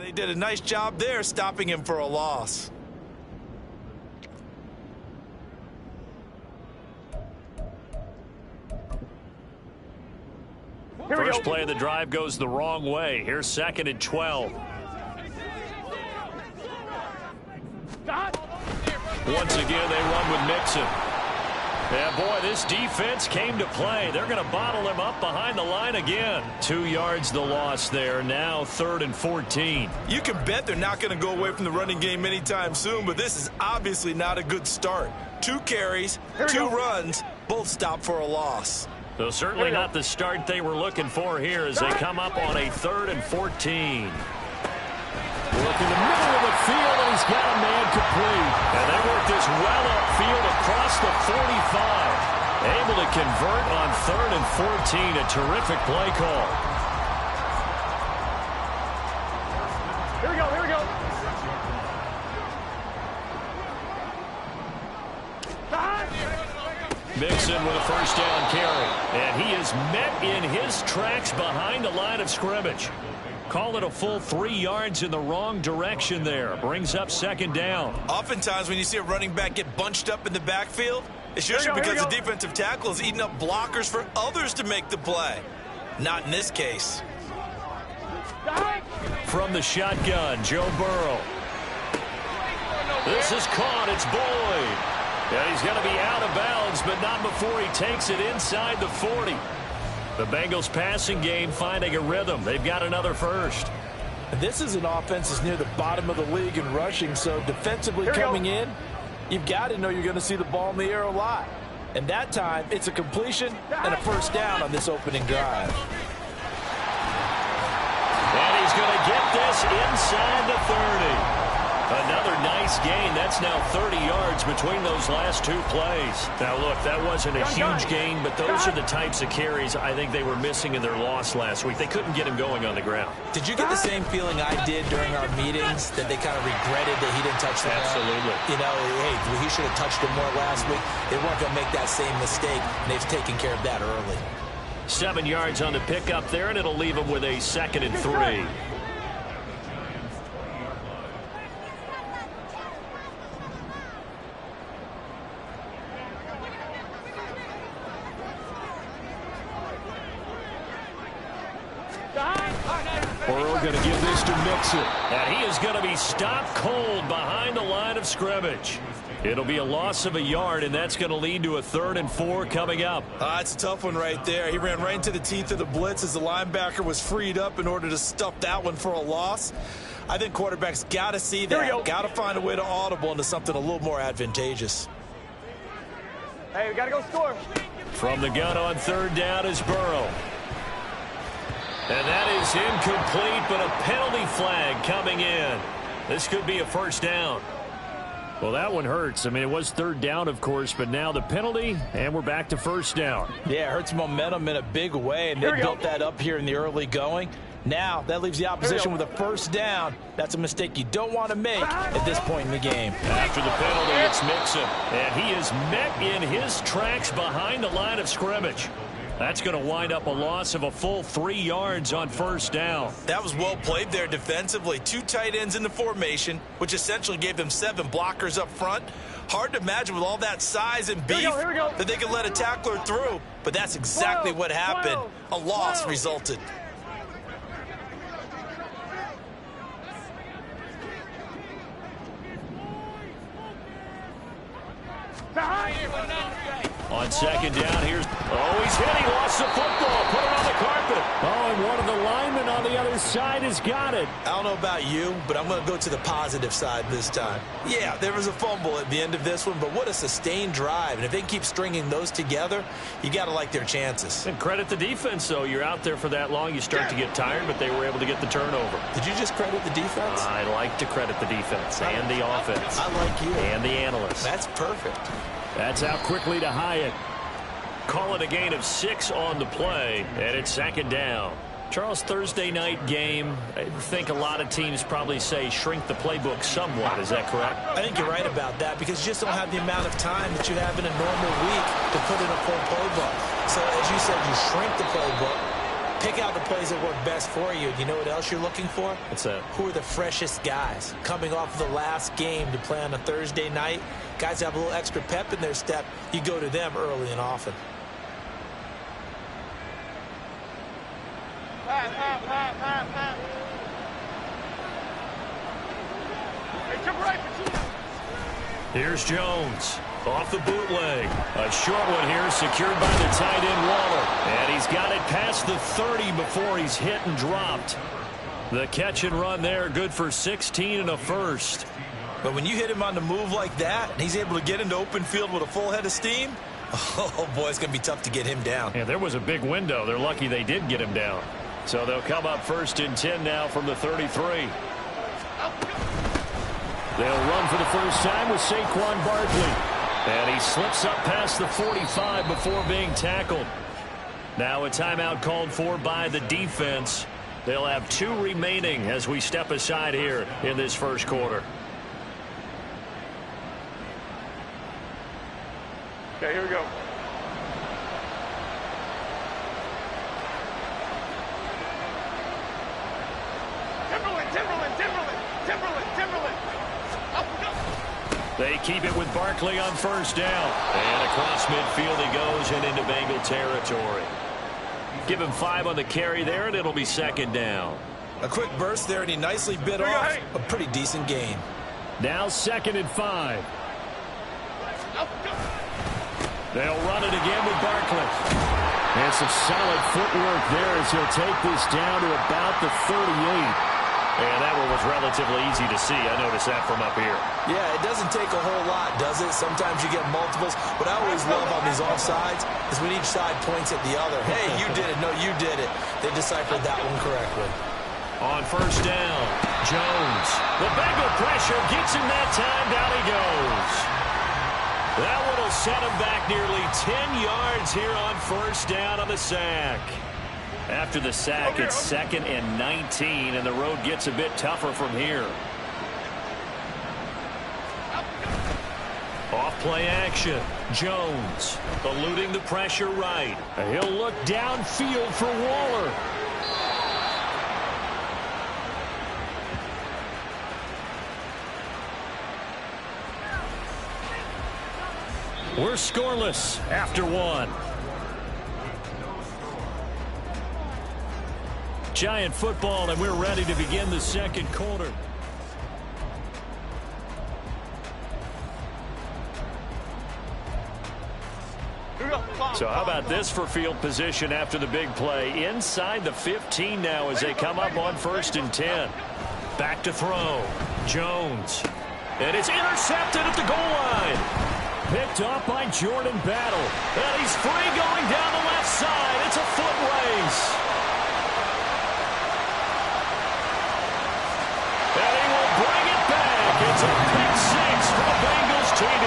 They did a nice job there stopping him for a loss. First play of the drive goes the wrong way. Here's 2nd and 12. Once again, they run with Mixon. Yeah, boy, this defense came to play. They're going to bottle him up behind the line again. 2 yards the loss there. Now 3rd and 14. You can bet they're not going to go away from the running game anytime soon, but this is obviously not a good start. 2 carries, 2 runs, both stopped for a loss. So certainly not the start they were looking for here as they come up on a 3rd and 14. Work in the middle of the field, and he's got a man complete. And they work this well upfield across the 45. Able to convert on 3rd and 14. A terrific play call. Here we go, here we go. Mixon with a first down carry. And he is met in his tracks behind the line of scrimmage. Call it a full 3 yards in the wrong direction there. Brings up 2nd down. Oftentimes when you see a running back get bunched up in the backfield, it's usually because the defensive tackle is eating up blockers for others to make the play. Not in this case. From the shotgun, Joe Burrow. This is caught. It's Boyd. Yeah, he's going to be out of bounds, but not before he takes it inside the 40. The Bengals passing game finding a rhythm. They've got another first. This is an offense that's near the bottom of the league in rushing, so defensively coming in, you've got to know you're going to see the ball in the air a lot. And that time, it's a completion and a first down on this opening drive. And he's going to get this inside the 30. Another nice gain. That's now 30 yards between those last 2 plays. Now, look, that wasn't a huge gain, but those are the types of carries I think they were missing in their loss last week. They couldn't get him going on the ground. Did you get the same feeling I did during our meetings, that they kind of regretted that he didn't touch the ball? Absolutely. You know, hey, he should have touched it more last week. They weren't going to make that same mistake, and they've taken care of that early. 7 yards on the pickup there, and it'll leave him with a 2nd and 3. Burrow going to give this to Mixon. And he is going to be stopped cold behind the line of scrimmage. It'll be a loss of a yard, and that's going to lead to a 3rd and 4 coming up. It's a tough one right there. He ran right into the teeth of the blitz as the linebacker was freed up in order to stuff that one for a loss. I think quarterbacks got to see that. Got to find a way to audible into something a little more advantageous. Hey, we got to go score. From the gun on 3rd down is Burrow. And that is incomplete, but a penalty flag coming in. This could be a first down. Well, that one hurts. I mean, it was 3rd down, of course, but now the penalty, and we're back to first down. Yeah, it hurts momentum in a big way, and they built that up here in the early going. Now, that leaves the opposition with a first down. That's a mistake you don't want to make at this point in the game. After the penalty, it's Mixon, and he is met in his tracks behind the line of scrimmage. That's going to wind up a loss of a full 3 yards on first down. That was well played there defensively. 2 tight ends in the formation, which essentially gave them 7 blockers up front. Hard to imagine with all that size and beef that they could let a tackler through. But that's exactly what happened. A loss resulted. On 2nd down, here's... Oh, he's hit. He lost the football. Put it on the carpet. Oh, and one of the linemen on the other side has got it. I don't know about you, but I'm going to go to the positive side this time. Yeah, there was a fumble at the end of this one, but what a sustained drive. And if they can keep stringing those together, you got to like their chances. And credit the defense, though. You're out there for that long, you start to get tired, but they were able to get the turnover. Did you just credit the defense? I like to credit the defense and the offense. I like you. And the analysts. That's perfect. That's out quickly to Hyatt. Call it a gain of 6 on the play, and it's 2nd down. Charles, Thursday night game, I think a lot of teams probably say shrink the playbook somewhat. Is that correct? I think you're right about that because you just don't have the amount of time that you have in a normal week to put in a full playbook. So, as you said, you shrink the playbook, Pick out the plays that work best for you. You know what else you're looking for? What's that? Who are the freshest guys? Coming off of the last game to play on a Thursday night, guys have a little extra pep in their step. You go to them early and often. Here's Jones. Off the bootleg. A short one here, secured by the tight end Waller. And he's got it past the 30 before he's hit and dropped. The catch and run there, good for 16 and a first. But when you hit him on the move like that, and he's able to get into open field with a full head of steam, oh, boy, it's going to be tough to get him down. Yeah, there was a big window. They're lucky they did get him down. So they'll come up 1st and 10 now from the 33. They'll run for the first time with Saquon Barkley. And he slips up past the 45 before being tackled. Now a timeout called for by the defense. They'll have 2 remaining as we step aside here in this first quarter. Okay, here we go. Timberland. They keep it with Barkley on first down. And across midfield he goes and into Bengal territory. Give him 5 on the carry there, and it'll be 2nd down. A quick burst there, and he nicely bit off a pretty decent gain. Now 2nd and 5. They'll run it again with Barkley. And some solid footwork there as he'll take this down to about the 38. And that one was relatively easy to see. I noticed that from up here. Yeah, it doesn't take a whole lot, does it? Sometimes you get multiples. What I always love on these offsides is when each side points at the other. Hey, you did it. No, you did it. They deciphered that one correctly. On first down, Jones. The Bengal pressure gets him that time. Down he goes. That one will set him back nearly 10 yards here on first down on the sack. After the sack, it's 2nd and 19, and the road gets a bit tougher from here. Off play action. Jones eluding the pressure right. He'll look downfield for Waller. We're scoreless after 1. Giant football, and we're ready to begin the second quarter. So how about this for field position after the big play? Inside the 15 now as they come up on 1st and 10. Back to throw. Jones. And it's intercepted at the goal line. Picked off by Jordan Battle. And he's free going down the left side. It's a foot race. And he will bring it back. It's a pick 6 for the Bengals TD.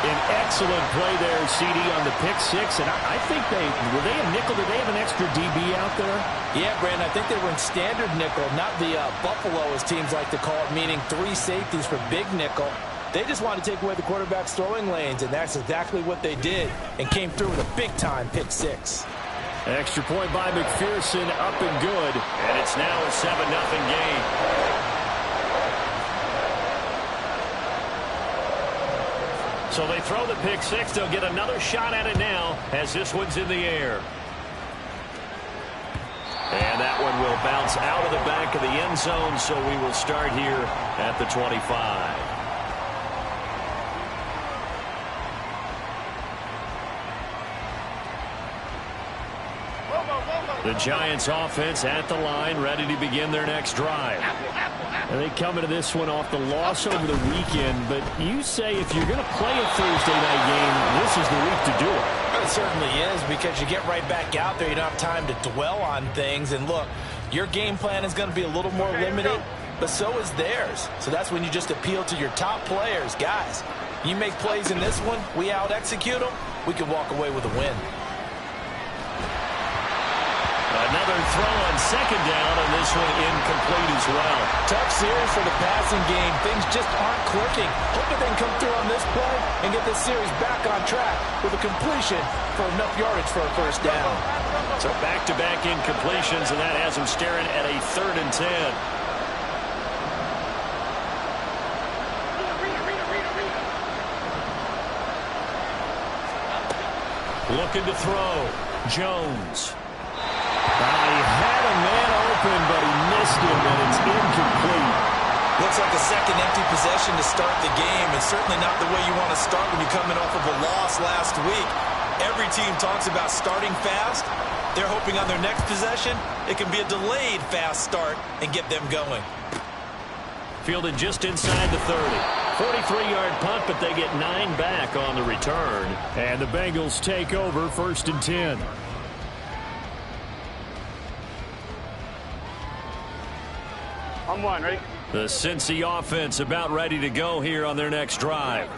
An excellent play there, CD, on the pick 6. And I think were they a nickel? Did they have an extra DB out there? Yeah, Brandon, I think they were in standard nickel, not the Buffalo, as teams like to call it, meaning 3 safeties for big nickel. They just wanted to take away the quarterback's throwing lanes, and that's exactly what they did, and came through with a big-time pick 6. Extra point by McPherson, up and good. And it's now a 7-0 game. So they throw the pick 6. They'll get another shot at it now as this one's in the air. And that one will bounce out of the back of the end zone, so we will start here at the 25. The Giants offense at the line, ready to begin their next drive. And they come into this one off the loss over the weekend, but you say if you're going to play a Thursday night game, this is the week to do it. It certainly is, because you get right back out there. You don't have time to dwell on things. And look, your game plan is going to be a little more limited, but so is theirs. So that's when you just appeal to your top players. Guys, you make plays in this one, we out-execute them, we can walk away with a win. Another throw on second down, and this one incomplete as well. Tough series for the passing game. Things just aren't clicking. Hoping they can come through on this play and get this series back on track with a completion for enough yardage for a first down. So back-to-back incompletions, and that has them staring at a 3rd and 10. Looking to throw. Jones. He had a man open, but he missed him, and it's incomplete. Looks like a second empty possession to start the game, and certainly not the way you want to start when you're coming off of a loss last week. Every team talks about starting fast. They're hoping on their next possession, it can be a delayed fast start and get them going. Fielded just inside the 30. 43-yard punt, but they get 9 back on the return. And the Bengals take over 1st and 10. I'm one, ready? The Cincy offense about ready to go here on their next drive.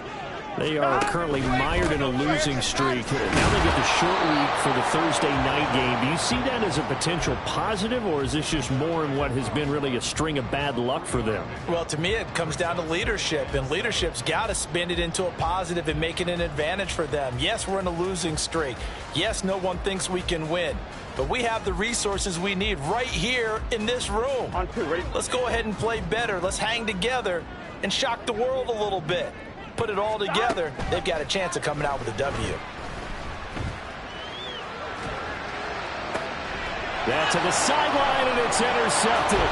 They are currently mired in a losing streak. Now they get the short week for the Thursday night game. Do you see that as a potential positive, or is this just more in what has been really a string of bad luck for them? Well, to me, it comes down to leadership, and leadership's got to spin it into a positive and make it an advantage for them. Yes, we're in a losing streak. Yes, no one thinks we can win. But we have the resources we need right here in this room. On 2, ready? Let's go ahead and play better. Let's hang together and shock the world a little bit. Put it all together, they've got a chance of coming out with a W. That's to the sideline, and it's intercepted.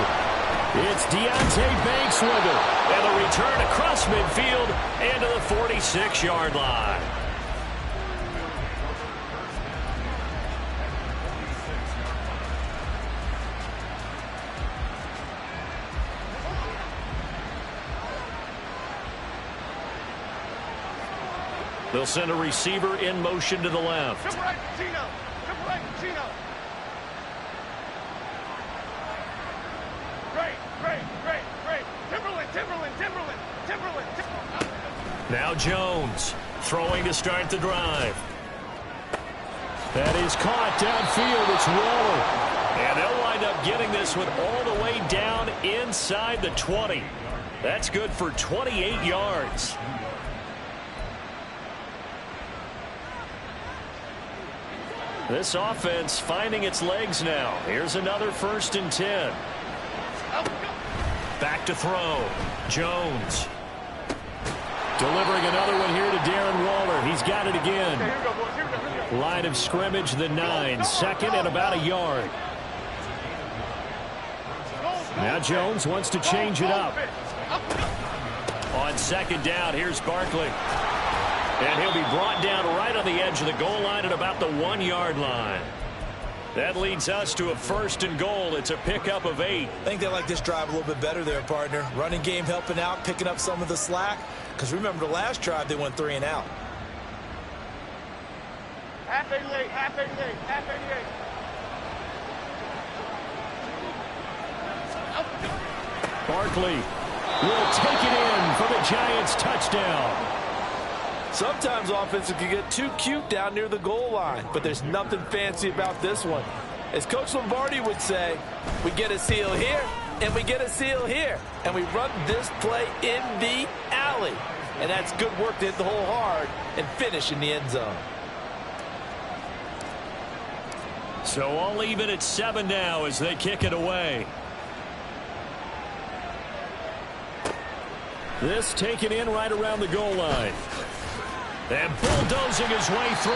It's Deontay Banks with it. And the return across midfield and to the 46-yard line. They'll send a receiver in motion to the left. Come right, Gino. Come right, Gino. Great. Timberland. Now Jones throwing to start the drive. That is caught downfield. It's Waller. And they'll wind up getting this one all the way down inside the 20. That's good for 28 yards. This offense finding its legs now. Here's another 1st and 10. Back to throw. Jones. Delivering another one here to Darren Waller. He's got it again. Here we go, boys. Here we go. Line of scrimmage, the 9. 2nd and about a yard. Now Jones wants to change it up. On 2nd down, here's Barkley. And he'll be brought down right on the edge of the goal line at about the 1-yard line. That leads us to a 1st and goal. It's a pickup of 8. I think they like this drive a little bit better there, partner. Running game helping out, picking up some of the slack. Because remember the last drive, they went 3 and out. Half 88. Barkley will take it in for the Giants touchdown. Sometimes offenses can get too cute down near the goal line, but there's nothing fancy about this one. As Coach Lombardi would say, we get a seal here, and we get a seal here, and we run this play in the alley. And that's good work to hit the hole hard and finish in the end zone. So all even at 7 now as they kick it away. This taken in right around the goal line. And bulldozing his way through.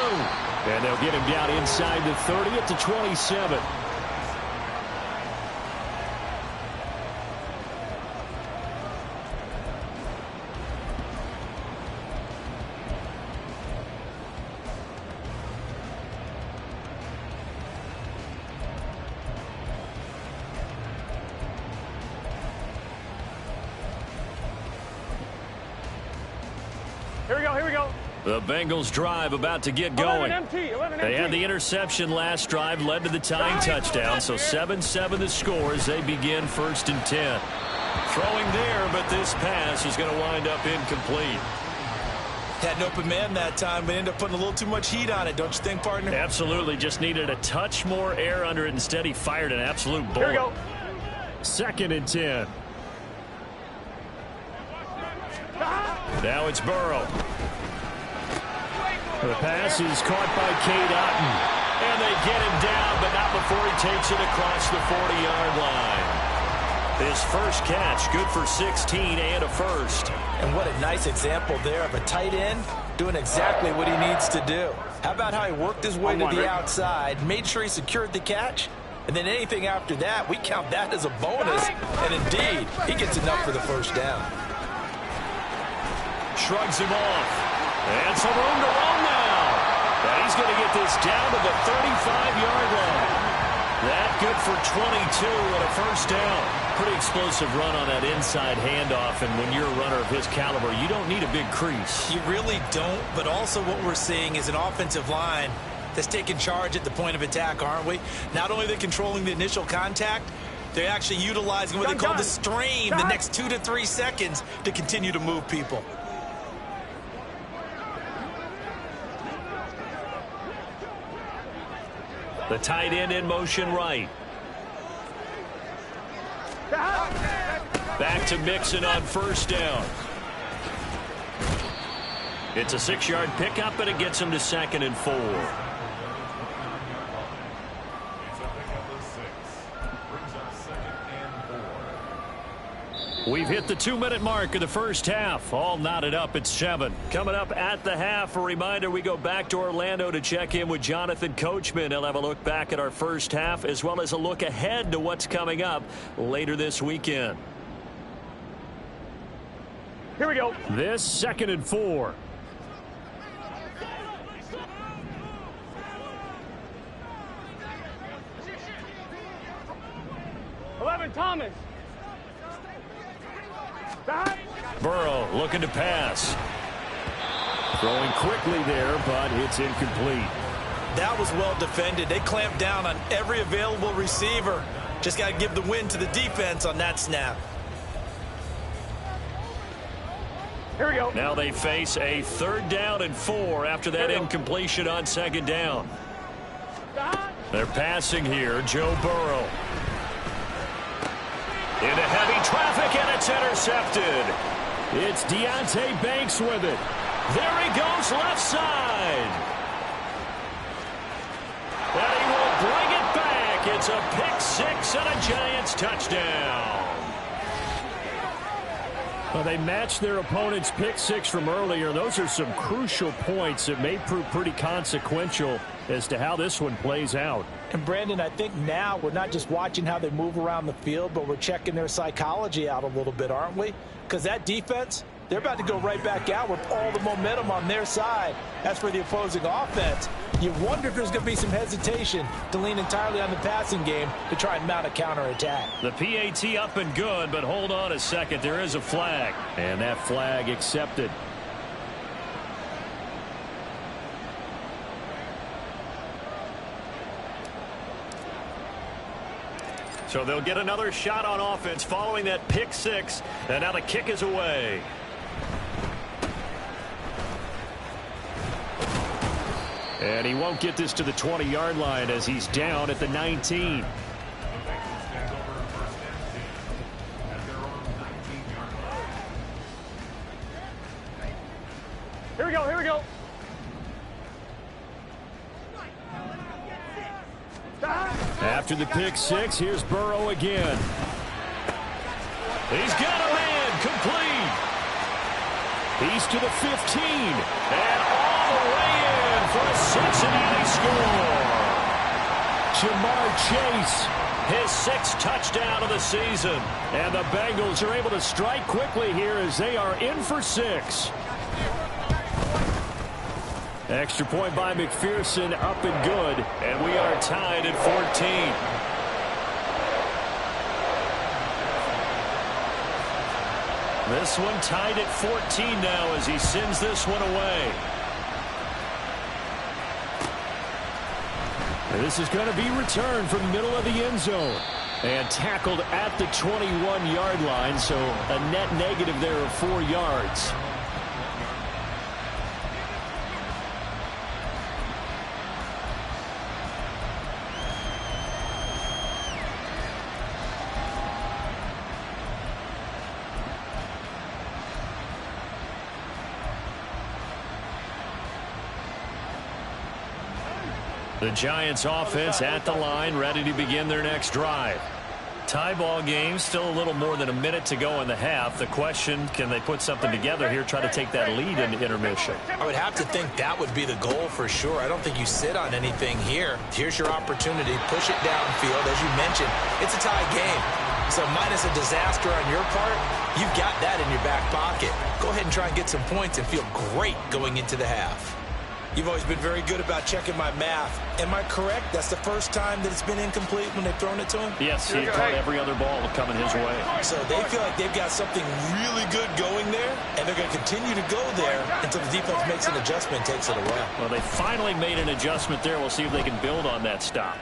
And they'll get him down inside the 30 at the 27. Here we go. The Bengals drive about to get going. 11 They had MT. the interception last drive, led to the tying touchdown. So 7-7 the score as they begin 1st and 10. Throwing there, but this pass is going to wind up incomplete. Had an open man that time, but ended up putting a little too much heat on it, don't you think, partner? Absolutely. Just needed a touch more air under it. Instead, he fired an absolute bullet. Here we go. 2nd and 10. Now it's Burrow. The pass is caught by Cade Otton. And they get him down, but not before he takes it across the 40-yard line. His first catch, good for 16 and a first. And what a nice example there of a tight end doing exactly what he needs to do. How about how he worked his way to the outside, made sure he secured the catch, and then anything after that, we count that as a bonus. And indeed, he gets enough for the first down. Shrugs him off. And some room to run now. And he's going to get this down to the 35-yard line. That good for 22 and a first down. Pretty explosive run on that inside handoff, and when you're a runner of his caliber, you don't need a big crease. You really don't, but also what we're seeing is an offensive line that's taking charge at the point of attack, aren't we? Not only are they controlling the initial contact, they're actually utilizing what they call the strain the next 2 to 3 seconds to continue to move people. The tight end in motion right. Back to Mixon on first down. It's a 6-yard pickup, and it gets him to 2nd and 4. We've hit the 2-minute mark of the first half. All knotted up at 7. Coming up at the half, a reminder, we go back to Orlando to check in with Jonathan Coachman. He'll have a look back at our first half as well as a look ahead to what's coming up later this weekend. Here we go. This 2nd and 4. Thomas. Burrow looking to pass. Throwing quickly there, but it's incomplete. That was well defended. They clamped down on every available receiver. Just got to give the win to the defense on that snap. Here we go. Now they face a 3rd down and 4 after that incompletion on 2nd down. They're passing here. Joe Burrow. Into heavy traffic, and it's intercepted. It's Deonte Banks with it. There he goes, left side. And he will bring it back. It's a pick-6 and a Giants touchdown. Well, they matched their opponent's pick-6 from earlier. Those are some crucial points that may prove pretty consequential as to how this one plays out. And, Brandon, I think now we're not just watching how they move around the field, but we're checking their psychology out a little bit, aren't we? Because that defense, they're about to go right back out with all the momentum on their side. As for the opposing offense, you wonder if there's going to be some hesitation to lean entirely on the passing game to try and mount a counterattack. The PAT up and good, but hold on a second. There is a flag, and that flag accepted. So they'll get another shot on offense following that pick-6, and now the kick is away. And he won't get this to the 20-yard line as he's down at the 19. Here we go, here we go. After the pick-6, here's Burrow again. He's got a man, complete. He's to the 15, and all the way in for a Cincinnati score. Jamar Chase, his 6th touchdown of the season. And the Bengals are able to strike quickly here as they are in for 6. Extra point by McPherson, up and good, and we are tied at 14. This one tied at 14 now as he sends this one away. And this is going to be returned from the middle of the end zone and tackled at the 21-yard line, so a net negative there of 4 yards. The Giants offense at the line, ready to begin their next drive. Tie ball game, still a little more than a minute to go in the half. The question, can they put something together here, try to take that lead into intermission? I would have to think that would be the goal for sure. I don't think you sit on anything here. Here's your opportunity. Push it downfield. As you mentioned, it's a tie game. So minus a disaster on your part, you've got that in your back pocket. Go ahead and try and get some points and feel great going into the half. You've always been very good about checking my math. Am I correct? That's the first time that it's been incomplete when they've thrown it to him? Yes, he caught every other ball coming his way. So they feel like they've got something really good going there, and they're going to continue to go there until the defense makes an adjustment and takes it away. Well, they finally made an adjustment there. We'll see if they can build on that stop.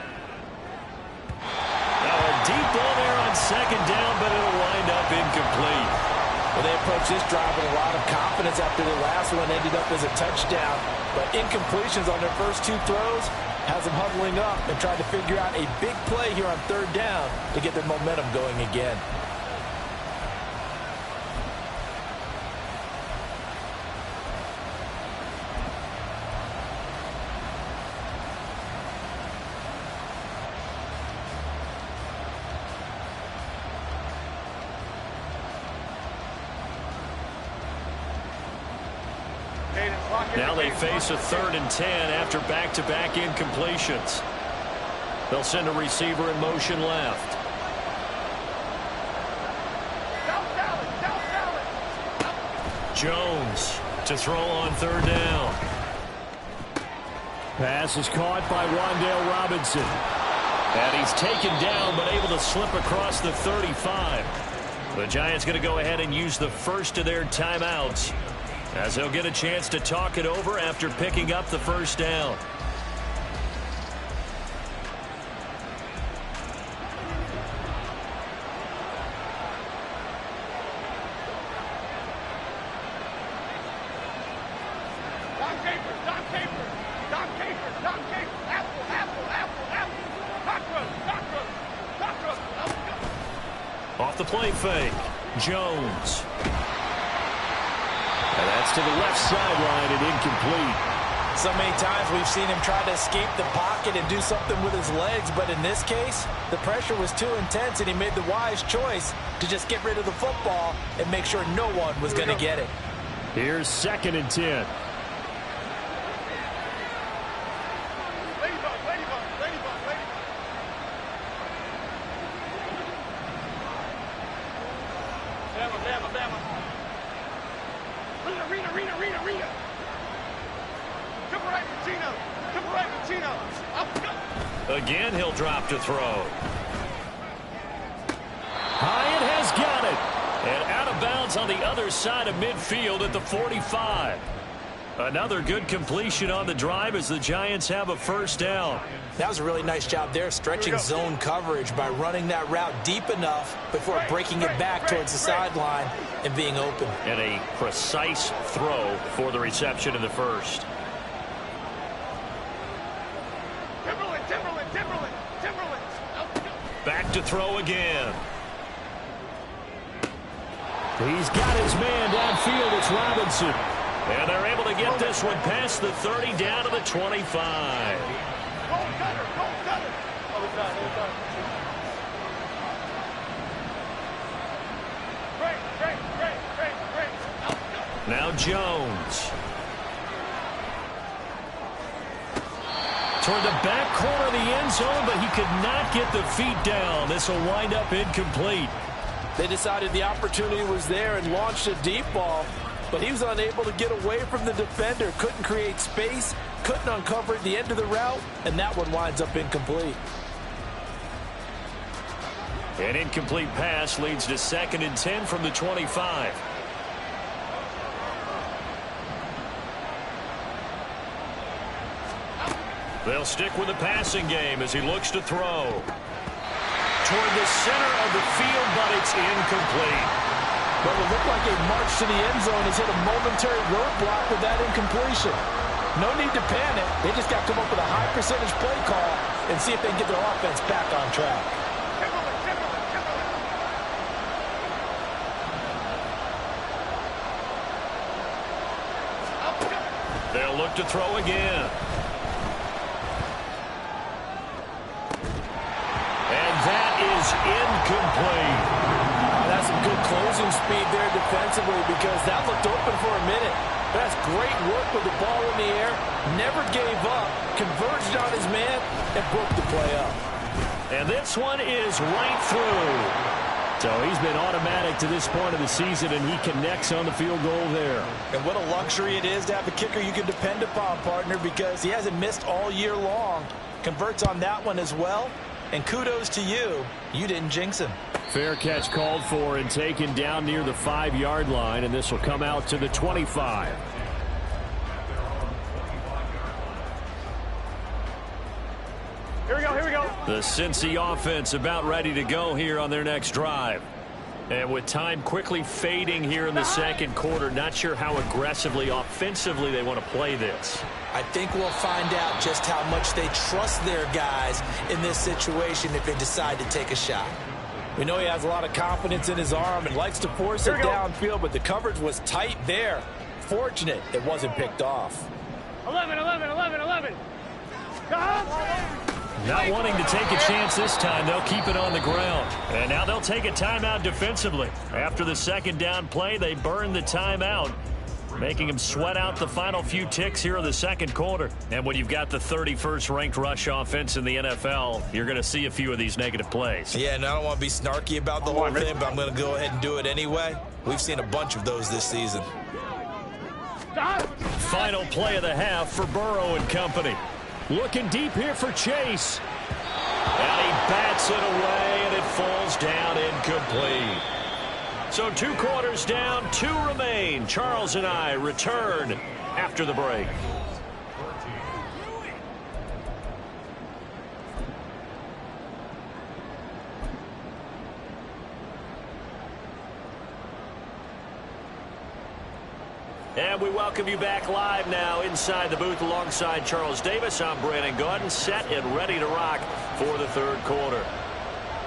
Now a deep ball there on second down, but it'll wind up incomplete. Well, they approached this drive with a lot of confidence after the last one ended up as a touchdown. But incompletions on their first two throws has them huddling up and trying to figure out a big play here on third down to get their momentum going again. Now they face a 3rd and 10 after back-to-back incompletions. They'll send a receiver in motion left. Jones to throw on third down. Pass is caught by Wan'Dale Robinson. And he's taken down but able to slip across the 35. The Giants going to go ahead and use the first of their timeouts, as they'll get a chance to talk it over after picking up the first down. Off the play fake, Jones. And that's to the left sideline and incomplete. So many times we've seen him try to escape the pocket and do something with his legs, but in this case, the pressure was too intense and he made the wise choice to just get rid of the football and make sure no one was going to get it. Here's 2nd and 10. Again, he'll drop to throw. Hyatt has got it. And out of bounds on the other side of midfield at the 45. Another good completion on the drive as the Giants have a first down. That was a really nice job there, stretching zone coverage by running that route deep enough before breaking it back towards the sideline and being open. And a precise throw for the reception in the first. Back to throw again. He's got his man downfield. It's Robinson. And they're able to get this one past the 30 down to the 25. Now Jones. Toward the back corner of the end zone, but he could not get the feet down. This will wind up incomplete. They decided the opportunity was there and launched a deep ball, but he was unable to get away from the defender. Couldn't create space, couldn't uncover the end of the route, and that one winds up incomplete. An incomplete pass leads to 2nd and 10 from the 25. They'll stick with the passing game as he looks to throw. Toward the center of the field, but it's incomplete. But it looked like a march to the end zone has hit a momentary roadblock with that incompletion. No need to panic. They just got to come up with a high percentage play call and see if they can get their offense back on track. They'll look to throw again. is incomplete. That's some good closing speed there defensively because that looked open for a minute. That's great work with the ball in the air. Never gave up, converged on his man, and broke the play up. And this one is right through. So he's been automatic to this point of the season, and he connects on the field goal there. And what a luxury it is to have a kicker you can depend upon, partner, because he hasn't missed all year long. Converts on that one as well. And kudos to you. You didn't jinx him. Fair catch called for and taken down near the 5-yard line, and this will come out to the 25. Here we go, here we go. The Cincy offense about ready to go here on their next drive. And with time quickly fading here in the second quarter, not sure how aggressively, offensively they want to play this. I think we'll find out just how much they trust their guys in this situation if they decide to take a shot. We know he has a lot of confidence in his arm and likes to force it downfield, but the coverage was tight there. Fortunate it wasn't picked off. 11, 11, 11, 11. Not wanting to take a chance this time, they'll keep it on the ground. And now they'll take a timeout defensively. After the second down play, they burn the timeout, making them sweat out the final few ticks here in the second quarter. And when you've got the 31st ranked rush offense in the NFL, you're going to see a few of these negative plays. Yeah, and I don't want to be snarky about the whole thing, but I'm going to go ahead and do it anyway. We've seen a bunch of those this season. Final play of the half for Burrow and company. Looking deep here for Chase. And he bats it away, and it falls down incomplete. So 2 quarters down, 2 remain. Charles and I return after the break. And we welcome you back live now inside the booth alongside Charles Davis. I'm Brandon Gaudin, set and ready to rock for the third quarter.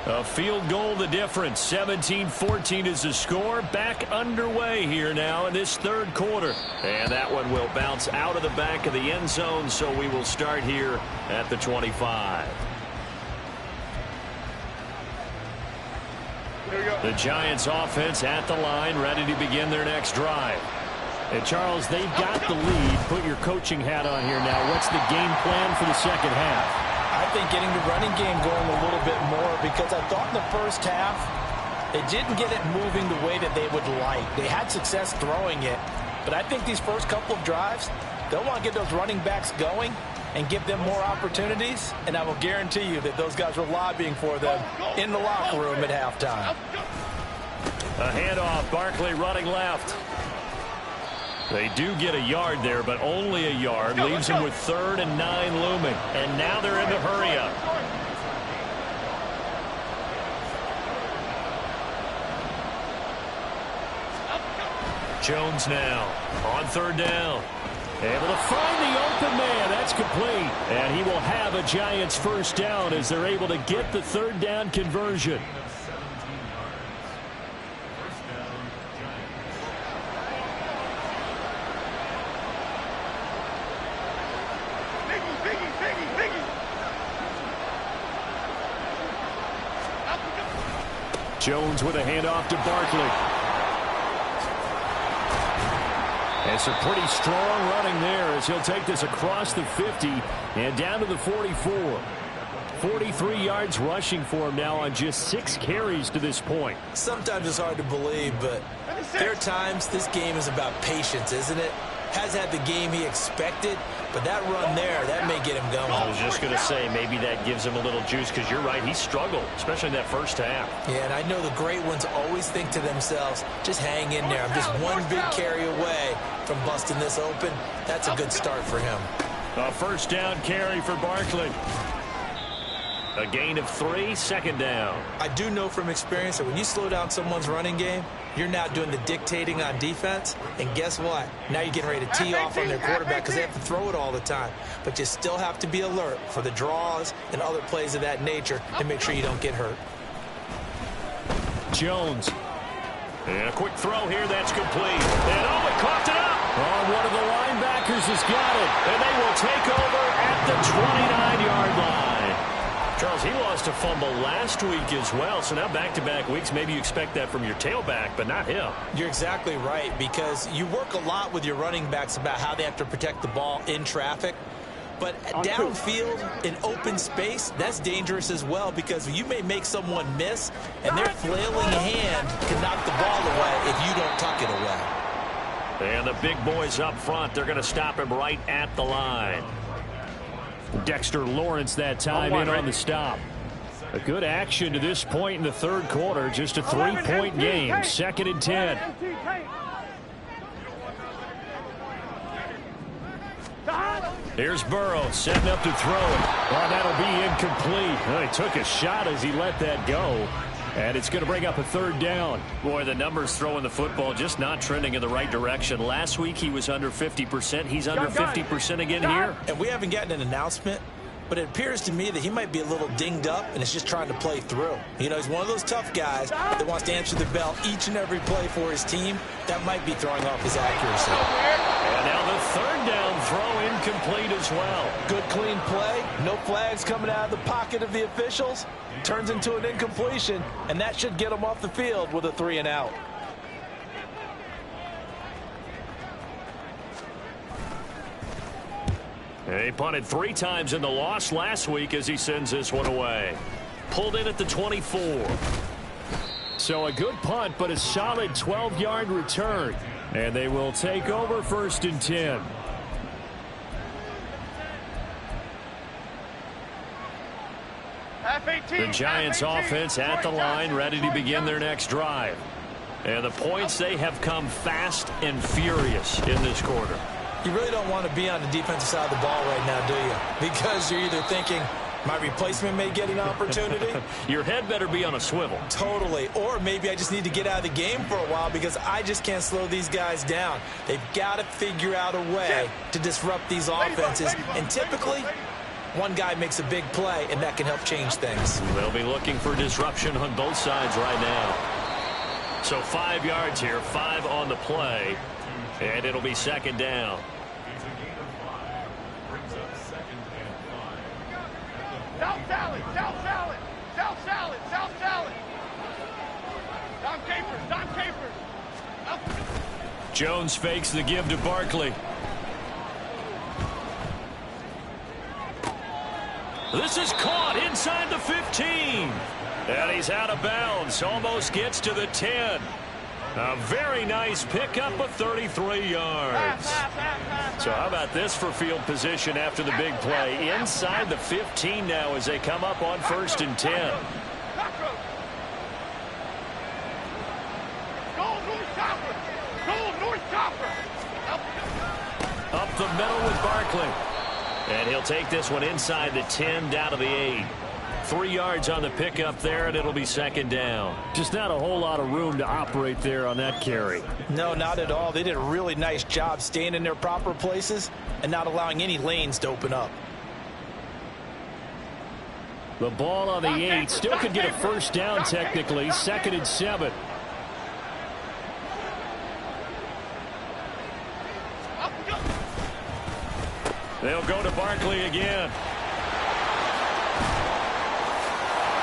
A field goal the difference. 17-14 is the score. Back underway here now in this third quarter. And that one will bounce out of the back of the end zone, so we will start here at the 25. The Giants offense at the line, ready to begin their next drive. And Charles, they've got the lead. Put your coaching hat on here now. What's the game plan for the second half? I think getting the running game going a little bit more, because I thought in the first half they didn't get it moving the way that they would like. They had success throwing it, but I think these first couple of drives, they'll want to get those running backs going and give them more opportunities, and I will guarantee you that those guys were lobbying for them in the locker room at halftime. A handoff, Barkley running left. They do get a yard there, but only a yard. Leaves them with 3rd and 9 looming. And now they're in the hurry-up. Jones now on 3rd down. Able to find the open man. That's complete. And he will have a Giants first down as they're able to get the 3rd down conversion. Jones with a handoff to Barkley. And some pretty strong running there as he'll take this across the 50 and down to the 44. 43 yards rushing for him now on just 6 carries to this point. Sometimes it's hard to believe, but there are times this game is about patience, isn't it? Has had the game he expected, but that run there, that may get him going. I was just going to say, maybe that gives him a little juice, because you're right, he struggled, especially in that first half. Yeah, and I know the great ones always think to themselves, just hang in there. I'm just one big carry away from busting this open. That's a good start for him. A first down carry for Barkley. A gain of 3, 2nd down. I do know from experience that when you slow down someone's running game, you're now doing the dictating on defense. And guess what? Now you're getting ready to tee off on their quarterback because they have to throw it all the time. But you still have to be alert for the draws and other plays of that nature and make sure you don't get hurt. Jones. And a quick throw here. That's complete. And oh, it caught it up. Oh, one of the linebackers has got it. And they will take over at the 29-yard line. Charles, he lost a fumble last week as well, so now back-to-back weeks, maybe you expect that from your tailback, but not him. You're exactly right, because you work a lot with your running backs about how they have to protect the ball in traffic. But downfield in open space, that's dangerous as well, because you may make someone miss, and their flailing hand can knock the ball away if you don't tuck it away. And the big boys up front, they're going to stop him right at the line. Dexter Lawrence that time in on the stop. A good action to this point in the third quarter. Just a 3-point game. 2nd and 10. Here's Burrow setting up to throw it. Well, that'll be incomplete. Well, he took a shot as he let that go. And it's going to bring up a 3rd down. Boy, the numbers throwing the football just not trending in the right direction. Last week he was under 50%. He's under 50% again here. And we haven't gotten an announcement, but it appears to me that he might be a little dinged up and is just trying to play through. You know, he's one of those tough guys that wants to answer the bell each and every play for his team. That might be throwing off his accuracy. And now the 3rd down throw incomplete as well. Good clean play. No flags coming out of the pocket of the officials. Turns into an incompletion, and that should get him off the field with a 3 and out. He punted 3 times in the loss last week as he sends this one away. Pulled in at the 24. So a good punt, but a solid 12-yard return. And they will take over 1st and 10. The Giants offense at the line, ready to begin their next drive. And the points, they have come fast and furious in this quarter. You really don't want to be on the defensive side of the ball right now, do you? Because you're either thinking, my replacement may get an opportunity. Your head better be on a swivel. Totally. Or maybe I just need to get out of the game for a while because I just can't slow these guys down. They've got to figure out a way to disrupt these offenses. And typically, one guy makes a big play, and that can help change things. They'll be looking for disruption on both sides right now. So 5 yards here, 5 on the play, and it'll be 2nd down. South salad, south salad, south salad, south salad. Don Capers, Don Capers. Jones fakes the give to Barkley. This is caught inside the 15. And he's out of bounds. Almost gets to the 10. A very nice pickup of 33 yards. So how about this for field position after the big play? Inside the 15 now as they come up on 1st and 10. Up the middle with Barkley. And he'll take this one inside the 10 down to the 8. 3 yards on the pickup there, and it'll be 2nd down. Just not a whole lot of room to operate there on that carry. No, not at all. They did a really nice job staying in their proper places and not allowing any lanes to open up. The ball on the 8. Still could get a 1st down technically. 2nd and 7. They'll go to Barkley again.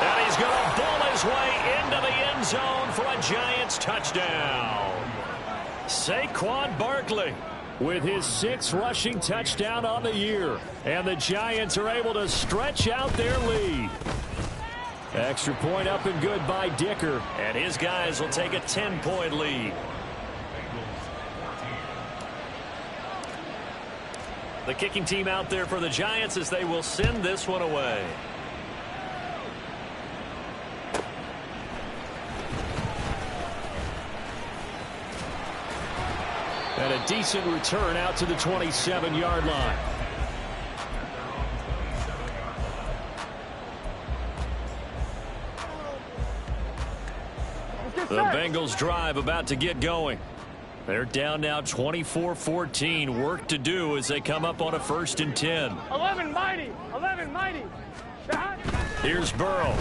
And he's going to bull his way into the end zone for a Giants touchdown. Saquon Barkley with his 6th rushing touchdown on the year. And the Giants are able to stretch out their lead. Extra point up and good by Dicker. And his guys will take a 10-point lead. The kicking team out there for the Giants as they will send this one away. And a decent return out to the 27-yard line. The Bengals drive about to get going. They're down now 24-14. Work to do as they come up on a 1st and 10. 11 mighty. 11 mighty. Here's Burrow.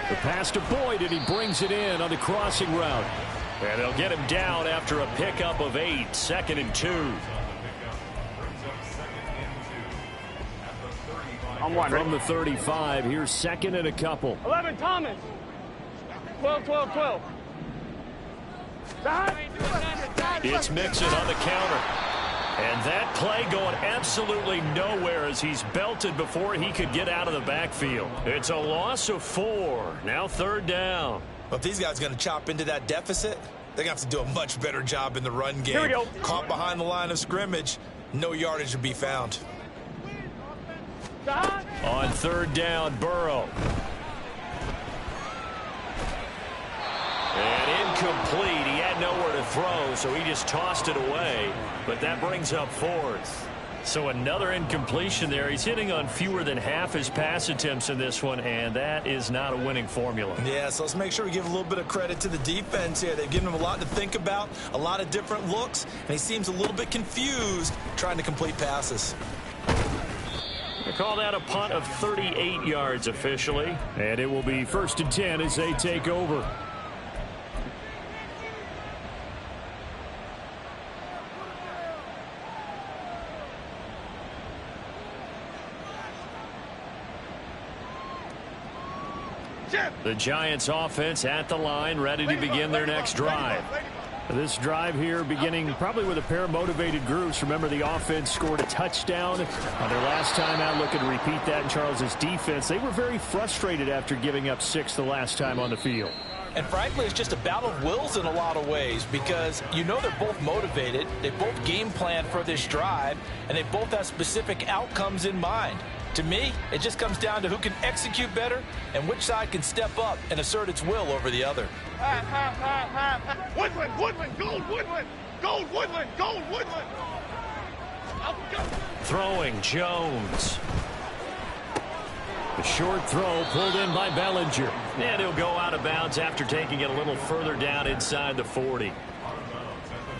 The pass to Boyd, and he brings it in on the crossing route. And they'll get him down after a pickup of 8. 2nd and 2. On one, From the 35, here's second and a couple. 11, Thomas. 12, 12, 12. It's Mixon on the counter. And that play going absolutely nowhere as he's belted before he could get out of the backfield. It's a loss of 4. Now third down. Well, if these guys are going to chop into that deficit, they're going to have to do a much better job in the run game. Here we go. Caught behind the line of scrimmage, no yardage to be found. On third down, Burrow. And incomplete. He had nowhere to throw, so he just tossed it away. But that brings up fourth. So another incompletion there. He's hitting on fewer than half his pass attempts in this one, and that is not a winning formula. Yeah, so let's make sure we give a little bit of credit to the defense here. They've given him a lot to think about, a lot of different looks, and he seems a little bit confused trying to complete passes. They call that a punt of 38 yards officially, and it will be 1st and 10 as they take over. The Giants offense at the line, ready to begin their next drive. This drive here beginning probably with a pair of motivated groups. Remember, the offense scored a touchdown on their last time out. Looking to repeat that in Charles's defense. They were very frustrated after giving up 6 the last time on the field. And frankly, it's just a battle of wills in a lot of ways because you know they're both motivated. They both game plan for this drive, and they both have specific outcomes in mind. To me, it just comes down to who can execute better and which side can step up and assert its will over the other. Woodland, Woodland, Gold Woodland, Gold Woodland, Gold Woodland. Throwing Jones. The short throw pulled in by Bellinger. And he'll go out of bounds after taking it a little further down inside the 40.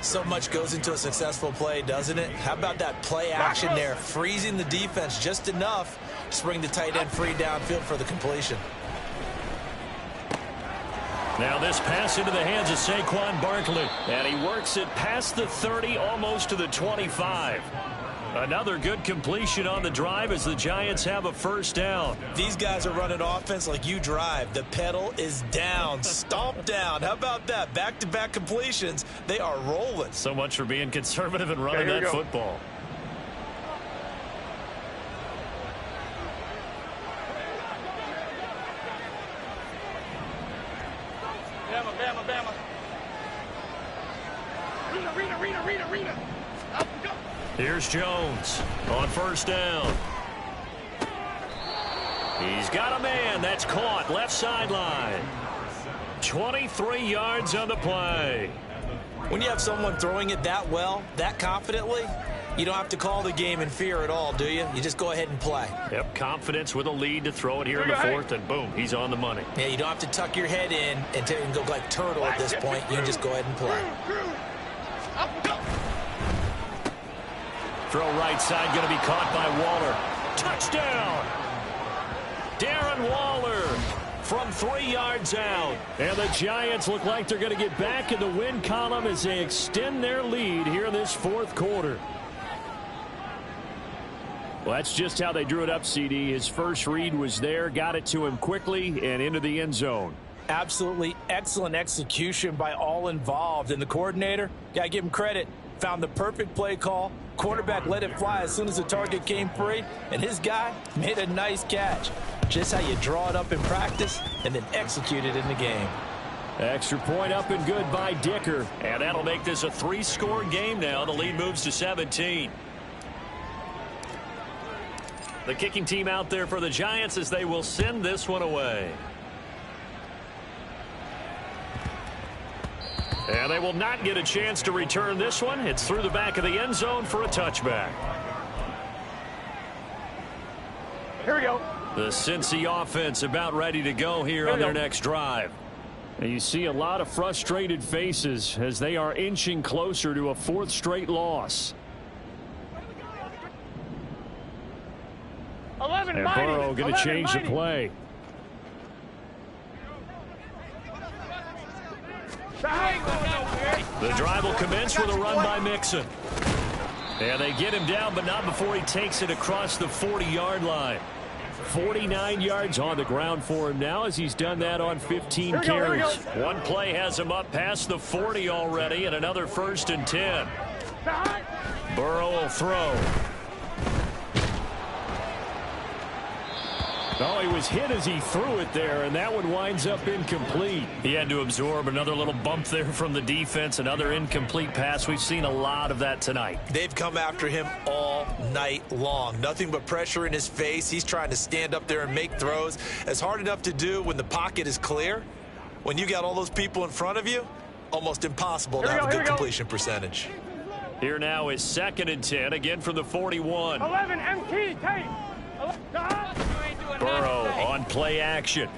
So much goes into a successful play, doesn't it? How about that play action there, freezing the defense just enough to bring the tight end free downfield for the completion. Now this pass into the hands of Saquon Barkley. And he works it past the 30, almost to the 25. Another good completion on the drive as the Giants have a first down. These guys are running offense like you drive. The pedal is down, stomp down. How about that? Back-to-back completions. They are rolling. So much for being conservative and running that football. Bama, Bama, Bama. Rena. Up, go. Here's Jones on first down. He's got a man. That's caught. Left sideline. 23 yards on the play. When you have someone throwing it that well, that confidently, you don't have to call the game in fear at all, do you? You just go ahead and play. Yep, confidence with a lead to throw it here in the fourth, and boom, he's on the money. Yeah, you don't have to tuck your head in and go like turtle at this point. You can just go ahead and play. Up, go. Throw right side, going to be caught by Waller. Touchdown! Darren Waller from 3 yards out. And the Giants look like they're going to get back in the win column as they extend their lead here in this fourth quarter. Well, that's just how they drew it up, CD. His first read was there, got it to him quickly, and into the end zone. Absolutely excellent execution by all involved. And the coordinator, got to give him credit, found the perfect play call. Quarterback let it fly as soon as the target came free, and his guy made a nice catch. Just how you draw it up in practice and then execute it in the game. Extra point up and good by Dicker. And that'll make this a 3-score game now. The lead moves to 17. The kicking team out there for the Giants as they will send this one away. And they will not get a chance to return this one. It's through the back of the end zone for a touchback. Here we go. The Cincy offense about ready to go here on their next drive. And you see a lot of frustrated faces as they are inching closer to a 4th straight loss. 11 And mighty. Burrow going to change the play. The drive will commence with a run by Mixon. And they get him down, but not before he takes it across the 40-yard line. 49 yards on the ground for him now as he's done that on 15 carries. One play has him up past the 40 already, and another 1st and 10. Burrow will throw. Oh, he was hit as he threw it there, and that one winds up incomplete. He had to absorb another little bump there from the defense, another incomplete pass. We've seen a lot of that tonight. They've come after him all night long. Nothing but pressure in his face. He's trying to stand up there and make throws. It's hard enough to do when the pocket is clear. When you got all those people in front of you, almost impossible to have a good completion percentage. Here now is 2nd and 10, again from the 41. 11 MT, tight. Burrow on play action.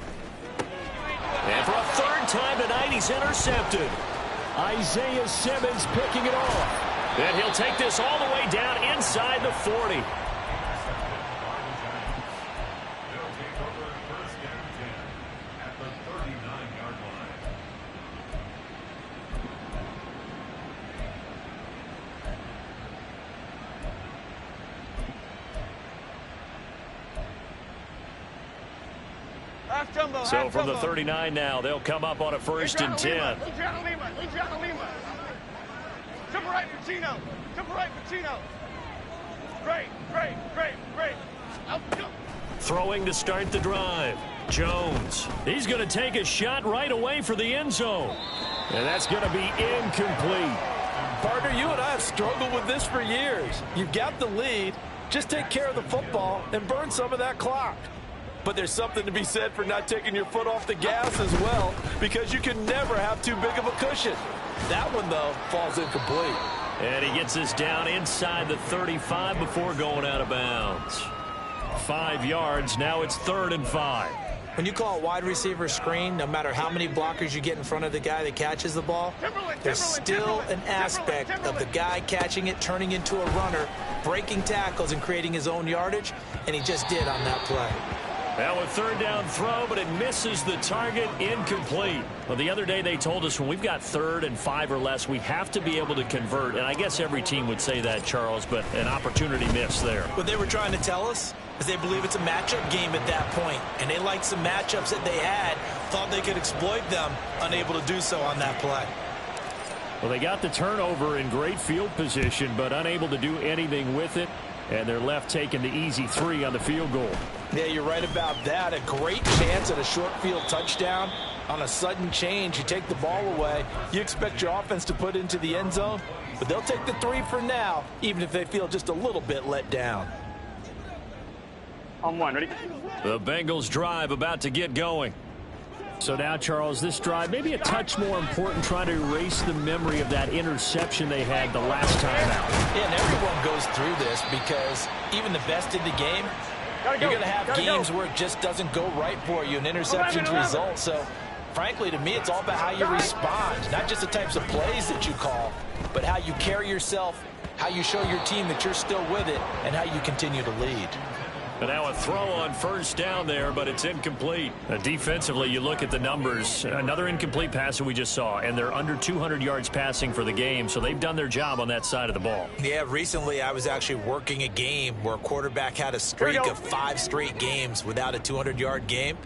And for a 3rd time tonight, he's intercepted. Isaiah Simmons picking it off. And he'll take this all the way down inside the 40. So from the 39 now, they'll come up on a 1st and 10. Throwing to start the drive. Jones. He's going to take a shot right away for the end zone. And that's going to be incomplete. Partner, you and I have struggled with this for years. You've got the lead. Just take care of the football and burn some of that clock. But there's something to be said for not taking your foot off the gas as well, because you can never have too big of a cushion. That one, though, falls incomplete. And he gets this down inside the 35 before going out of bounds. 5 yards. Now it's 3rd and 5. When you call a wide receiver screen, no matter how many blockers you get in front of the guy that catches the ball, there's still an aspect of the guy catching it, turning into a runner, breaking tackles and creating his own yardage, and he just did on that play. Now a 3rd down throw, but it misses the target, incomplete. Well, the other day they told us when we've got 3rd and 5 or less, we have to be able to convert. And I guess every team would say that, Charles, but an opportunity missed there. What they were trying to tell us is they believe it's a matchup game at that point. And they liked some matchups that they had, thought they could exploit them, unable to do so on that play. Well, they got the turnover in great field position, but unable to do anything with it. And they're left taking the easy 3 on the field goal. Yeah, you're right about that. A great chance at a short field touchdown. On a sudden change, you take the ball away. You expect your offense to put into the end zone, but they'll take the 3 for now, even if they feel just a little bit let down. On 1, ready? The Bengals drive about to get going. So now, Charles, this drive maybe a touch more important, trying to erase the memory of that interception they had the last time out. Yeah, and everyone goes through this because even the best in the game, you're going to have games where it just doesn't go right for you and interceptions result. So, frankly, to me, it's all about how you respond, not just the types of plays that you call, but how you carry yourself, how you show your team that you're still with it, and how you continue to lead. And now a throw on 1st down there, but it's incomplete. Defensively, you look at the numbers. Another incomplete pass that we just saw, and they're under 200 yards passing for the game, so they've done their job on that side of the ball. Yeah, recently I was actually working a game where a quarterback had a streak of 5 straight games without a 200-yard game.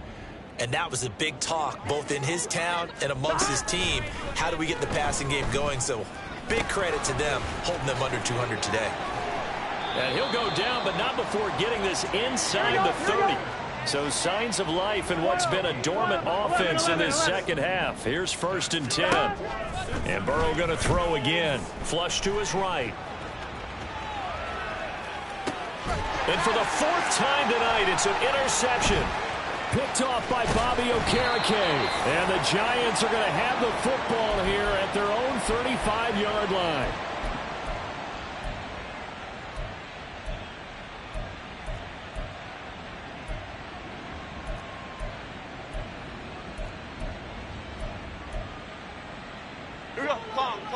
And that was a big talk, both in his town and amongst his team. How do we get the passing game going? So big credit to them, holding them under 200 today. And he'll go down, but not before getting this inside the 30. So signs of life in what's been a dormant offense in this second half. Here's 1st and 10. And Burrow going to throw again. Flush to his right. And for the 4th time tonight, it's an interception. Picked off by Bobby Okereke. And the Giants are going to have the football here at their own 35-yard line.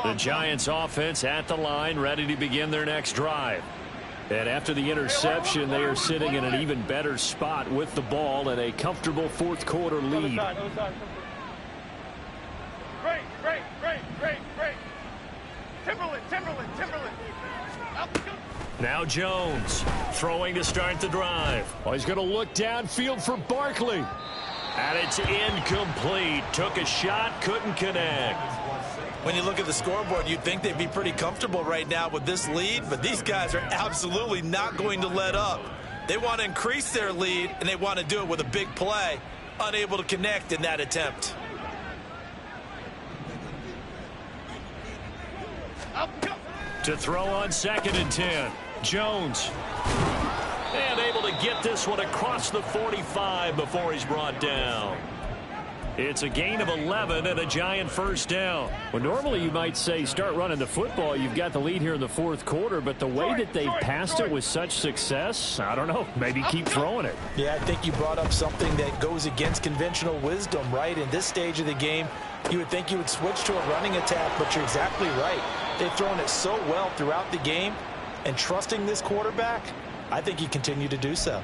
The Giants offense at the line, ready to begin their next drive. And after the interception, they are sitting in an even better spot with the ball and a comfortable 4th quarter lead. Now Jones throwing to start the drive. Well, he's going to look downfield for Barkley. And it's incomplete. Took a shot, couldn't connect. When you look at the scoreboard, you'd think they'd be pretty comfortable right now with this lead, but these guys are absolutely not going to let up. They want to increase their lead, and they want to do it with a big play. Unable to connect in that attempt. To throw on 2nd and 10. Jones. And able to get this one across the 45 before he's brought down. It's a gain of 11 and a Giant first down. Well, normally you might say start running the football. You've got the lead here in the 4th quarter, but the way that they've passed it with such success, I don't know, maybe keep throwing it. Yeah, I think you brought up something that goes against conventional wisdom, right? In this stage of the game, you would think you would switch to a running attack, but you're exactly right. They've thrown it so well throughout the game, and trusting this quarterback, I think you continue to do so.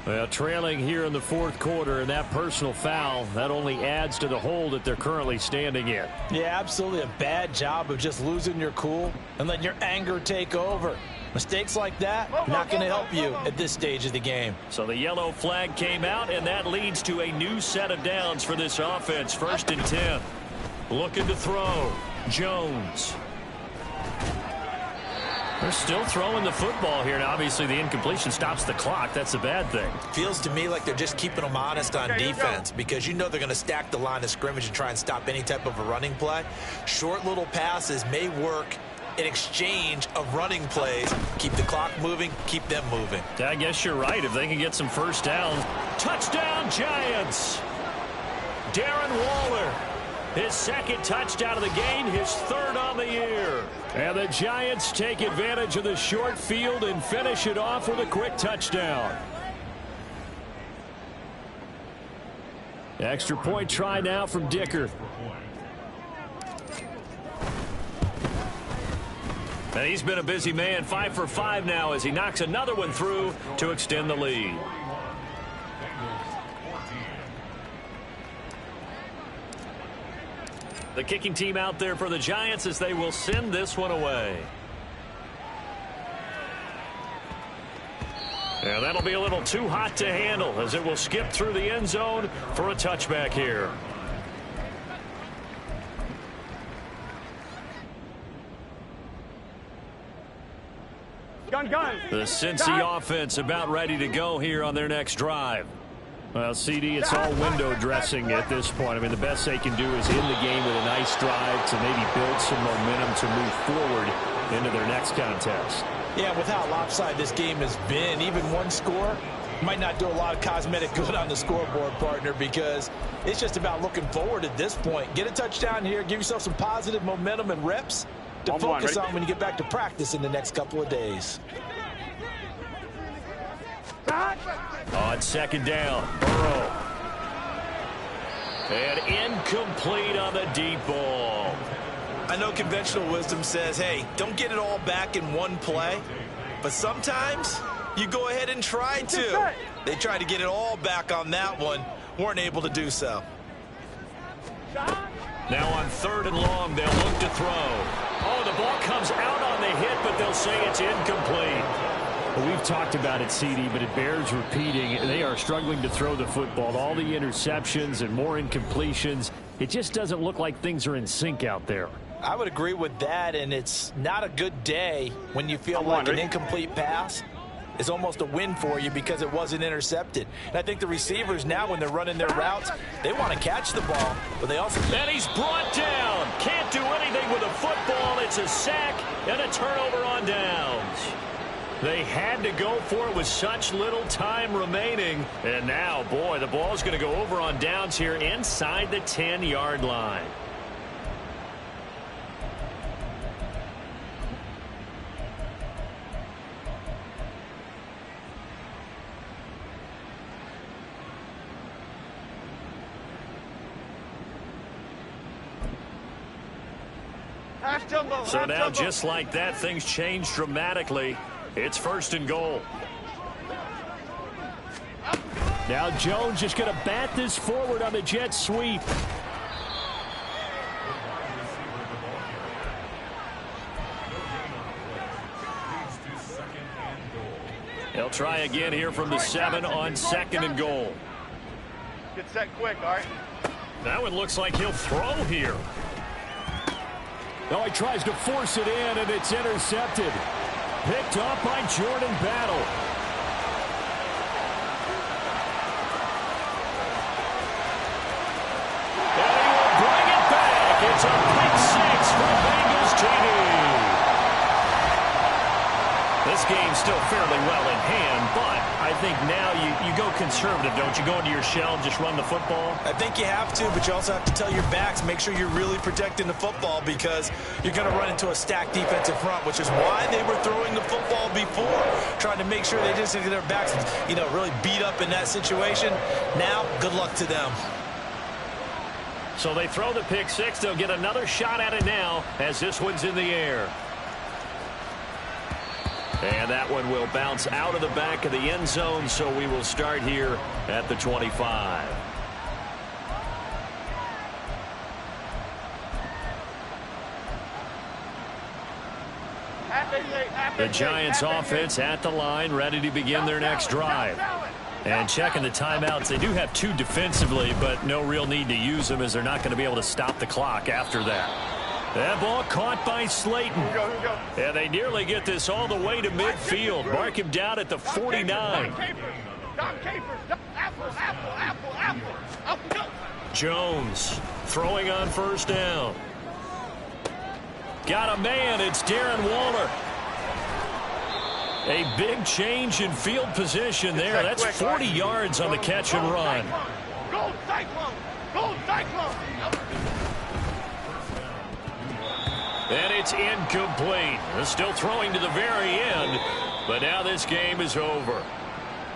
Well, trailing here in the 4th quarter, and that personal foul, that only adds to the hole that they're currently standing in. Yeah, absolutely a bad job of just losing your cool and letting your anger take over. Mistakes like that, not going to help you at this stage of the game. So the yellow flag came out, and that leads to a new set of downs for this offense. 1st and 10. Looking to throw. Jones. They're still throwing the football here, and obviously the incompletion stops the clock. That's a bad thing. Feels to me like they're just keeping them honest on defense because you know they're going to stack the line of scrimmage and try and stop any type of a running play. Short little passes may work in exchange of running plays. Keep the clock moving, keep them moving. I guess you're right. If they can get some first downs. Touchdown, Giants! Darren Waller. His 2nd touchdown of the game, his 3rd on the year. And the Giants take advantage of the short field and finish it off with a quick touchdown. Extra point try now from Dicker. And he's been a busy man, 5 for 5 now as he knocks another one through to extend the lead. The kicking team out there for the Giants as they will send this one away. And that'll be a little too hot to handle as it will skip through the end zone for a touchback here. Gun. The Cincy offense about ready to go here on their next drive. Well, CD, it's all window dressing at this point. I mean, the best they can do is end the game with a nice drive to maybe build some momentum to move forward into their next contest. Yeah, with how lopsided this game has been, even one score might not do a lot of cosmetic good on the scoreboard, partner, because it's just about looking forward at this point. Get a touchdown here, give yourself some positive momentum and reps to focus on when you get back to practice in the next couple of days. On 2nd down, Burrow. And incomplete on the deep ball. I know conventional wisdom says, hey, don't get it all back in one play, but sometimes you go ahead and try to. They tried to get it all back on that one, weren't able to do so. Now on 3rd and long, they'll look to throw. Oh, the ball comes out on the hit, but they'll say it's incomplete. Well, we've talked about it, CD, but it bears repeating. They are struggling to throw the football. All the interceptions and more incompletions. It just doesn't look like things are in sync out there. I would agree with that, and it's not a good day when you feel like an incomplete pass is almost a win for you because it wasn't intercepted. And I think the receivers now, when they're running their routes, they want to catch the ball, but they also... And he's brought down. Can't do anything with a football. It's a sack and a turnover on downs. They had to go for it with such little time remaining. And now, boy, the ball's going to go over on downs here inside the 10-yard line. So now, just like that, things change dramatically. It's 1st and goal. Now Jones just going to bat this forward on the jet sweep. try again here from the 7 on 2nd and goal. Get set quick, all right? That one looks like he'll throw here. Oh, he tries to force it in, and it's intercepted. Picked up by Jordan Battle. And he will bring it back. It's a pick 6 for Bengals TD. This game's still fairly well in hand, but I think now you go conservative, don't you? Go into your shell and just run the football? I think you have to, but you also have to tell your backs, make sure you're really protecting the football because you're going to run into a stacked defensive front, which is why they were throwing the football before, trying to make sure they just get their backs, really beat up in that situation. Now, good luck to them. So they throw the pick 6. They'll get another shot at it now as this one's in the air. And that one will bounce out of the back of the end zone, so we will start here at the 25. The Giants offense at the line, ready to begin their next drive. And checking the timeouts, they do have 2 defensively, but no real need to use them as they're not going to be able to stop the clock after that. That ball caught by Slayton. Here we go. And they nearly get this all the way to midfield. Mark him down at the 49. Jones throwing on first down. Got a man. It's Darren Waller. A big change in field position there. That's 40 yards on the catch and run. Gold Cyclone! Gold Cyclone! And it's incomplete. They're still throwing to the very end, but now this game is over.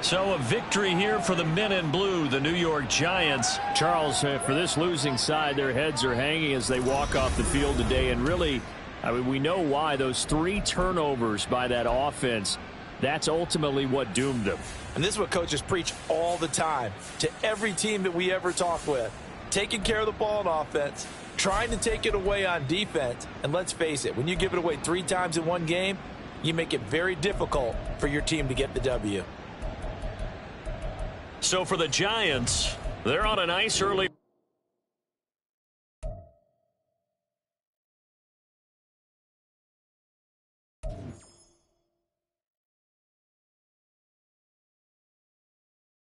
So a victory here for the men in blue, the New York Giants. Charles, for this losing side, their heads are hanging as they walk off the field today. And really, we know why. Those 3 turnovers by that offense, that's ultimately what doomed them. And this is what coaches preach all the time to every team that we ever talk with. Taking care of the ball on offense, trying to take it away on defense, and let's face it, when you give it away 3 times in one game, you make it very difficult for your team to get the W. So for the Giants, they're on a nice early